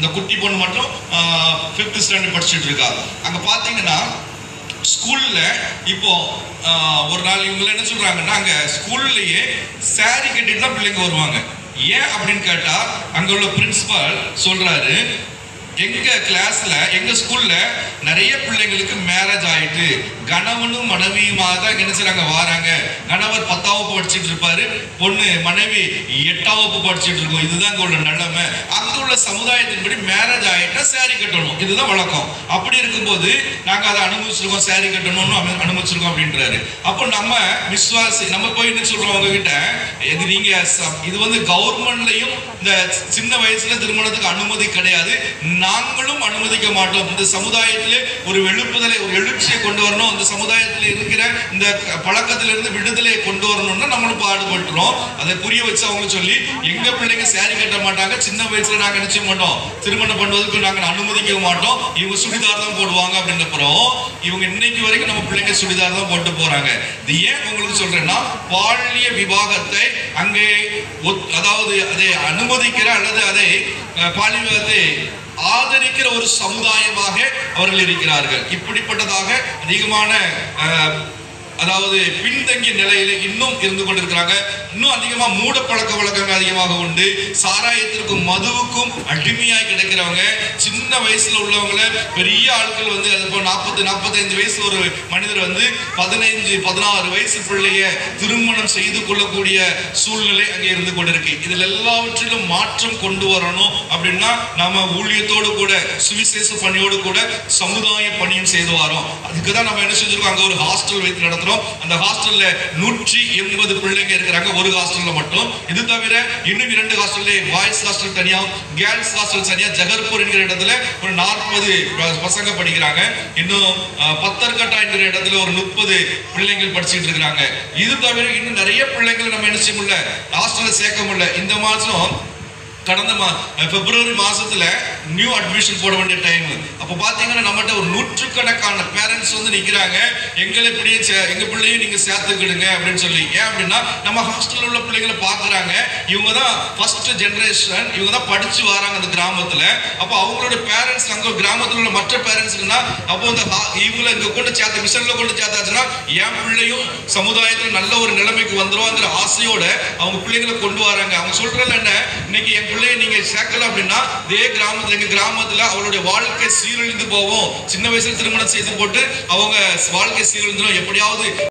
இந்த குட்டி பொண்ணு மட்டும் 5th ஸ்டாண்டர்ட் படிச்சுட்டு இருக்கா. அங்க பாத்தீங்கன்னா ஸ்கூல்ல இப்போ ஒரு நாள் இவங்க என்ன சொல்றாங்கன்னா, அங்க ஸ்கூல்லயே சாரி கட்டிட்டு தான் பிள்ளைங்க வருவாங்க. ஏன் அப்படின்னு கேட்டா அங்க உள்ள பிரின்சிபால் சொல்றாரு, எங்க கிளாஸ்ல எங்க ஸ்கூல்ல நிறைய பிள்ளைங்களுக்கு மேரேஜ் ஆயிட்டு கணவனும் மனைவியுமா தான் என்ன செய்றாங்க வராங்க. கணவர் 10ஆம் வகுப்பு படிச்சுட்டு இருப்பாரு, பொண்ணு மனைவி 8ஆம் வகுப்பு படிச்சுட்டு இருக்கும். இதுதான் அங்க உள்ள நிலைமை. அங்க உள்ள சமுதாயத்தின்படி மேரேஜ் ஆயிட்டா சாரி கட்டணும், இதுதான் வழக்கம். அப்படி இருக்கும்போது நாங்க அதை அனுமதிச்சிருக்கோம், சாரி கட்டணும்னு அனுமதிச்சிருக்கோம் அப்படின்றாரு. அப்போ நம்ம விசுவாசி நம்ம போய் என்ன சொல்றோம் உங்ககிட்ட, இது நீங்க இது வந்து கவர்மெண்ட்லயும் இந்த சின்ன வயசுல திருமணத்துக்கு அனுமதி கிடையாது, நாங்களும் அனுமதிக்க மாட்டோம். இந்த சமுதாயத்திலே ஒரு எழுப்புதலை ஒரு எழுச்சியை கொண்டு வரணும், இந்த சமுதாயத்தில் இருக்கிற இந்த பழக்கத்திலிருந்து விடுதலையை கொண்டு வரணும்னா நம்மளும் பாடுபட்டுறோம். அதை புரிய வச்சு அவங்க சொல்லி எங்க பிள்ளைங்க சாரி கட்ட மாட்டாங்க, சின்ன வயசுல நாங்க நிச்சயம் மாட்டோம், திருமணம் பண்ணுவதற்கு நாங்க அனுமதிக்க மாட்டோம், இவங்க சுடிதார் தான் போடுவாங்க அப்படின்றப்பறம் இவங்க இன்னைக்கு வரைக்கும் நம்ம பிள்ளைங்க சுடிதார் தான் போட்டு போறாங்க. இது ஏன் உங்களுக்கு சொல்றேன்னா, பாலிய விவாகத்தை அங்கே அதாவது அதை அனுமதிக்கிற அல்லது அதை பாலிய விவாகத்தை ஆதரிக்கிற ஒரு சமுதாயமாக அவர்கள் இருக்கிறார்கள். இப்படிப்பட்டதாக அதிகமான அதாவது பின்தங்கிய நிலையில இன்னும் இருந்து கொண்டிருக்கிறாங்க. இன்னும் அதிகமா மூட பழக்க வழக்கங்கள் அதிகமாக உண்டு. சாராயத்திற்கும் மதுவுக்கும் அடிமையாய் கிடைக்கிறவங்க, சின்ன வயசுல உள்ளவங்கள பெரிய ஆட்கள் வந்து 40-45 வயசு ஒரு மனிதர் வந்து 15-16 வயசு பிள்ளைய திருமணம் செய்து கொள்ளக்கூடிய சூழ்நிலை அங்கே இருந்து கொண்டிருக்கு. இதுல எல்லாவற்றிலும் மாற்றம் கொண்டு வரணும் அப்படின்னா நாம ஊழியத்தோடு கூட சுவிசேஷ பணியோடு கூட சமுதாய பணியும் செய்து வரோம். அதுக்குதான் நம்ம என்ன செஞ்சிருக்கோம், அங்க ஒரு ஹாஸ்டல் வைத்து நடத்துறோம். அந்த ஹாஸ்டல்ல 180 பிள்ளைங்க இருக்கிறாங்க ஒரு ஹாஸ்டல்ல மட்டும். இது தவிர இன்னும் 2 ஹாஸ்டல்ல பாய்ஸ் ஹாஸ்டல் தனியா, கேர்ள்ஸ் ஹாஸ்டல் தனியா, ஜகர்பூர் என்கிற இடத்துல ஒரு 40 பசங்க படிக்கிறாங்க. இன்னும் பத்தர்கட்டா என்கிற இடத்துல ஒரு 30 பிள்ளைகள் படிச்சுட்டு இருக்காங்க. இது தவிர இன்னும் நிறைய பிள்ளைங்களை நம்ம என்ன செய்ய முடியல, ஹாஸ்டல்ல சேர்க்க முடியல. இந்த மாசம் கடந்த பிப்ரவரி மாசத்துல நியூ அட்மிஷன் போட வேண்டிய டைம். அப்ப பாத்தீங்கன்னா நம்மகிட்ட ஒரு 100கணக்கான பேரண்ட்ஸ் வந்து நிக்கிறாங்க, எங்களை இப்படியே எங்க பிள்ளையும் நீங்க சேர்த்துக்கிடுங்க அப்படின்னு சொல்லி. ஏன் அப்படின்னா நம்ம ஹாஸ்டல்ல உள்ள பிள்ளைங்களை பாக்குறாங்க, இவங்க தான் ஃபர்ஸ்ட் ஜெனரேஷன், இவங்க தான் படிச்சு வராங்க அந்த கிராமத்துல. அப்போ அவங்களோட பேரண்ட்ஸ் அங்க கிராமத்துல உள்ள மற்ற பேரண்ட்ஸ்னா அப்போ இந்த இவங்களை இங்க கொண்டு சேர்த்து மிஷன்ல கொண்டு சேர்த்தாச்சுன்னா என் பிள்ளையும் சமுதாயத்துல நல்ல ஒரு நிலைமைக்கு வந்துருவாங்கிற ஆசையோட அவங்க பிள்ளைங்களை கொண்டு வராங்க. அவங்க சொல்றது என்ன, இன்னைக்கு என் பிள்ளையை நீங்க சேர்க்கல அப்படின்னா இதே கிராமத்துல எங்க கிராமத்துல அவளுடைய வாழ்க்கை சீரழிந்து போவோம், சின்ன வயசுல திருமணம் செய்து போட்டு அவங்க வாழ்க்கை சீரழிந்துடும், எப்படியாவது